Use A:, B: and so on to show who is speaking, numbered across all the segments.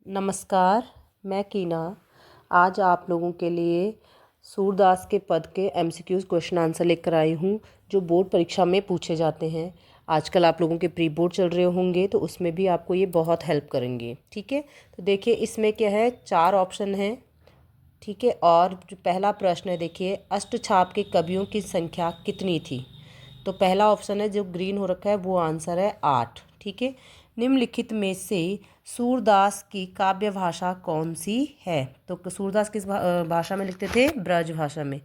A: नमस्कार, मैं कीना आज आप लोगों के लिए सूरदास के पद के एमसीक्यूज़ क्वेश्चन आंसर लेकर आई हूँ जो बोर्ड परीक्षा में पूछे जाते हैं। आजकल आप लोगों के प्री बोर्ड चल रहे होंगे तो उसमें भी आपको ये बहुत हेल्प करेंगे। ठीक है, तो देखिए इसमें क्या है, 4 ऑप्शन हैं। ठीक है, और जो पहला प्रश्न है, देखिए अष्टछाप के कवियों की संख्या कितनी थी। तो पहला ऑप्शन है जो ग्रीन हो रखा है वो आंसर है 8। ठीक है, निम्नलिखित में से सूरदास की काव्य भाषा कौन सी है। तो सूरदास किस भाषा में लिखते थे, ब्रज भाषा में।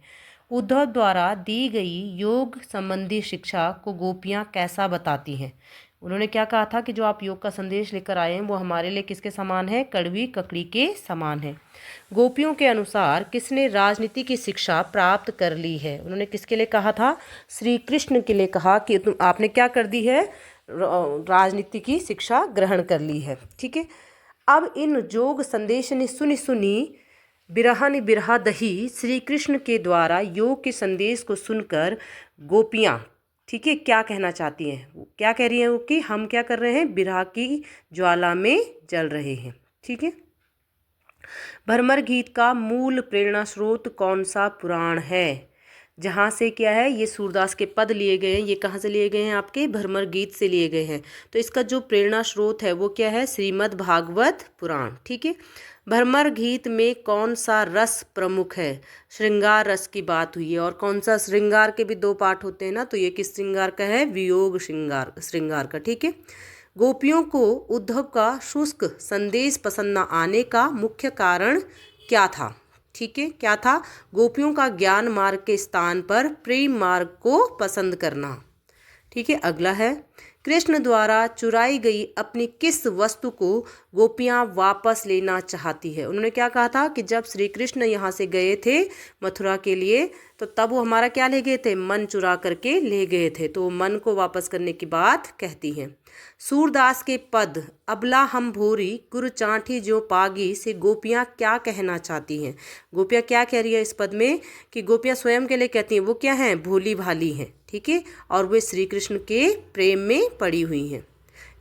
A: उद्धव द्वारा दी गई योग संबंधी शिक्षा को गोपियाँ कैसा बताती हैं। उन्होंने क्या कहा था कि जो आप योग का संदेश लेकर आए हैं वो हमारे लिए किसके समान है, कड़वी ककड़ी के समान है। गोपियों के अनुसार किसने राजनीति की शिक्षा प्राप्त कर ली है। उन्होंने किसके लिए कहा था, श्री कृष्ण के लिए कहा कि तुम आपने क्या कर दी है, राजनीति की शिक्षा ग्रहण कर ली है। ठीक है, अब इन जोग संदेश ने सुनी सुनी बिरहन बिरहा दही श्री कृष्ण के द्वारा योग के संदेश को सुनकर गोपियाँ, ठीक है, क्या कहना चाहती हैं, क्या कह रही हैं वो कि हम क्या कर रहे हैं, बिरहा की ज्वाला में जल रहे हैं। ठीक है, भ्रमर गीत का मूल प्रेरणा स्रोत कौन सा पुराण है। जहाँ से क्या है, ये सूरदास के पद लिए गए हैं, ये कहाँ से लिए गए हैं, आपके भ्रमर गीत से लिए गए हैं। तो इसका जो प्रेरणा स्रोत है वो क्या है, श्रीमद् भागवत पुराण। ठीक है, भ्रमर गीत में कौन सा रस प्रमुख है। श्रृंगार रस की बात हुई है, और कौन सा, श्रृंगार के भी 2 पार्ट होते हैं ना, तो ये किस श्रृंगार का है, वियोग श्रृंगार का। ठीक है, गोपियों को उद्धव का शुष्क संदेश पसंद न आने का मुख्य कारण क्या था। ठीक है, क्या था, गोपियों का ज्ञान मार्ग के स्थान पर प्रेम मार्ग को पसंद करना। ठीक है, अगला है, कृष्ण द्वारा चुराई गई अपनी किस वस्तु को गोपियाँ वापस लेना चाहती है। उन्होंने क्या कहा था कि जब श्री कृष्ण यहाँ से गए थे मथुरा के लिए, तो तब वो हमारा क्या ले गए थे, मन चुरा करके ले गए थे, तो मन को वापस करने की बात कहती हैं। सूरदास के पद अबला हम भोरी गुरु चांठी जो पागी से गोपियाँ क्या कहना चाहती हैं। गोपियाँ क्या कह रही है इस पद में, कि गोपियाँ स्वयं के लिए कहती हैं वो क्या हैं, भोली भाली हैं। ठीक है, और वे श्री कृष्ण के प्रेम में पड़ी हुई हैं,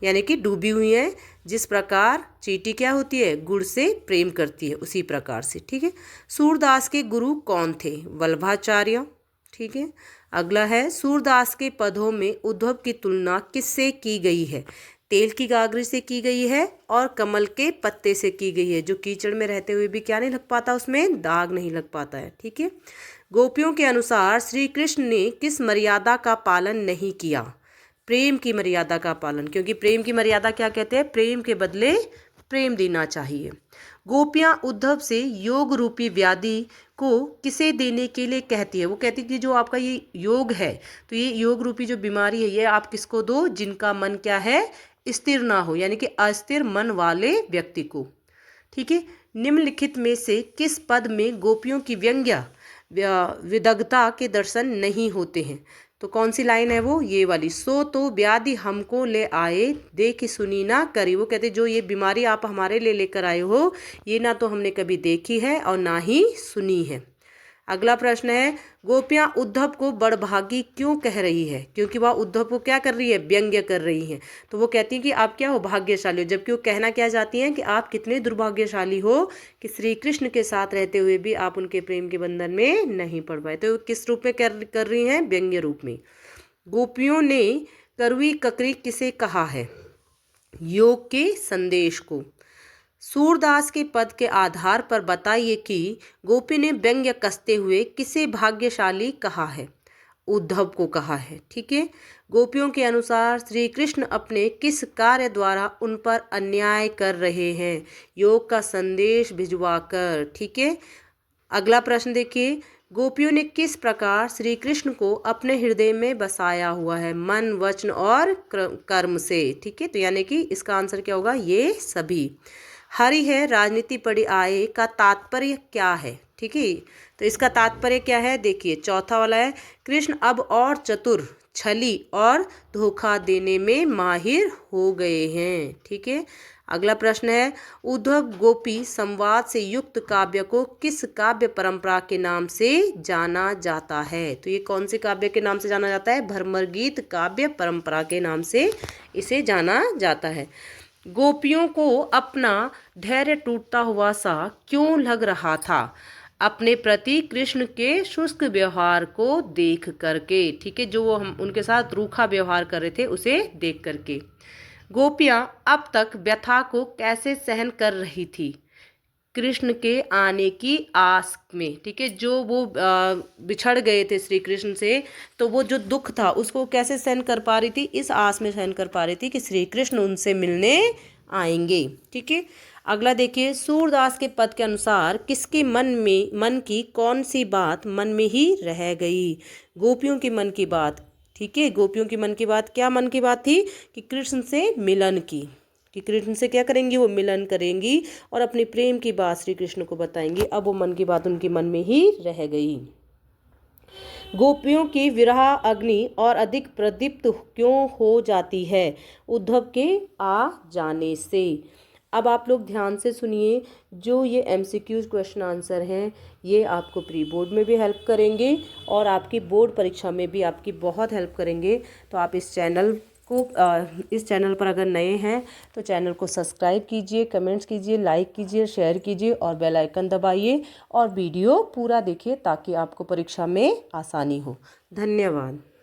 A: यानी कि डूबी हुई हैं। जिस प्रकार चींटी क्या होती है, गुड़ से प्रेम करती है, उसी प्रकार से। ठीक है, सूरदास के गुरु कौन थे, वल्लभाचार्य। ठीक है, अगला है, सूरदास के पदों में उद्धव की तुलना किससे की गई है। तेल की गागरी से की गई है और कमल के पत्ते से की गई है, जो कीचड़ में रहते हुए भी क्या नहीं लग पाता, उसमें दाग नहीं लग पाता है। ठीक है, गोपियों के अनुसार श्री कृष्ण ने किस मर्यादा का पालन नहीं किया। प्रेम की मर्यादा का पालन, क्योंकि प्रेम की मर्यादा क्या कहते हैं, प्रेम के बदले प्रेम देना चाहिए। गोपियाँ उद्धव से योग रूपी व्याधि को किसे देने के लिए कहती है। वो कहती है कि जो आपका ये योग है, तो ये योग रूपी जो बीमारी है, ये आप किसको दो, जिनका मन क्या है, स्थिर ना हो, यानी कि अस्थिर मन वाले व्यक्ति को। ठीक है, निम्नलिखित में से किस पद में गोपियों की व्यंग्य विदग्धता के दर्शन नहीं होते हैं। तो कौन सी लाइन है वो, ये वाली, सो तो व्याधि हमको ले आए देख सुनी ना करी। वो कहते जो ये बीमारी आप हमारे लिए लेकर आए हो, ये ना तो हमने कभी देखी है और ना ही सुनी है। अगला प्रश्न है, गोपियाँ उद्धव को बड़भागी क्यों कह रही है। क्योंकि वह उद्धव को क्या कर रही है, व्यंग्य कर रही है। तो वो कहती हैं कि आप क्या हो, भाग्यशाली हो, जबकि वो कहना क्या चाहती हैं कि आप कितने दुर्भाग्यशाली हो कि श्री कृष्ण के साथ रहते हुए भी आप उनके प्रेम के बंधन में नहीं पड़ पाए। तो किस रूप में कर रही हैं, व्यंग्य रूप में। गोपियों ने कड़वी ककड़ी किसे कहा है, योग के संदेश को। सूरदास के पद के आधार पर बताइए कि गोपी ने व्यंग्य कसते हुए किसे भाग्यशाली कहा है। उद्धव को कहा है। ठीक है, गोपियों के अनुसार श्री कृष्ण अपने किस कार्य द्वारा उन पर अन्याय कर रहे हैं, योग का संदेश भिजवाकर। ठीक है, अगला प्रश्न देखिए, गोपियों ने किस प्रकार श्री कृष्ण को अपने हृदय में बसाया हुआ है, मन वचन और कर्म से। ठीक है, तो यानी कि इसका आंसर क्या होगा, ये सभी। हरि है राजनीति पड़ी आए का तात्पर्य क्या है। ठीक है, तो इसका तात्पर्य क्या है, देखिए चौथा वाला है, कृष्ण अब और चतुर, छली और धोखा देने में माहिर हो गए हैं। ठीक है, अगला प्रश्न है, उद्धव गोपी संवाद से युक्त काव्य को किस काव्य परंपरा के नाम से जाना जाता है। तो ये कौन से काव्य के नाम से जाना जाता है, भ्रमर गीत काव्य परंपरा के नाम से इसे जाना जाता है। गोपियों को अपना धैर्य टूटता हुआ सा क्यों लग रहा था? अपने प्रति कृष्ण के शुष्क व्यवहार को देख करके, ठीक है, जो वो हम उनके साथ रूखा व्यवहार कर रहे थे उसे देख करके। गोपियां अब तक व्यथा को कैसे सहन कर रही थी? कृष्ण के आने की आस में, ठीक है, जो वो बिछड़ गए थे श्री कृष्ण से, तो वो जो दुख था उसको कैसे सहन कर पा रही थी? इस आस में सहन कर पा रही थी कि श्री कृष्ण उनसे मिलने आएंगे, ठीक है। अगला देखिए, सूरदास के पद के अनुसार किसके मन की कौन सी बात मन में ही रह गई? गोपियों की मन की बात, ठीक है, गोपियों की मन की बात, क्या मन की बात थी? कि कृष्ण से मिलन की, कि कृष्ण से क्या करेंगी? वो मिलन करेंगी और अपने प्रेम की बात श्री कृष्ण को बताएंगी। अब वो मन की बात उनके मन में ही रह गई। गोपियों की विरह अग्नि और अधिक प्रदीप्त क्यों हो जाती है? उद्धव के आ जाने से। अब आप लोग ध्यान से सुनिए, जो ये एमसीक्यूज क्वेश्चन आंसर हैं ये आपको प्री बोर्ड में भी हेल्प करेंगे और आपकी बोर्ड परीक्षा में भी आपकी बहुत हेल्प करेंगे। तो आप इस चैनल पर अगर नए हैं तो चैनल को सब्सक्राइब कीजिए, कमेंट्स कीजिए, लाइक कीजिए, शेयर कीजिए और बेल आइकन दबाइए और वीडियो पूरा देखिए ताकि आपको परीक्षा में आसानी हो। धन्यवाद।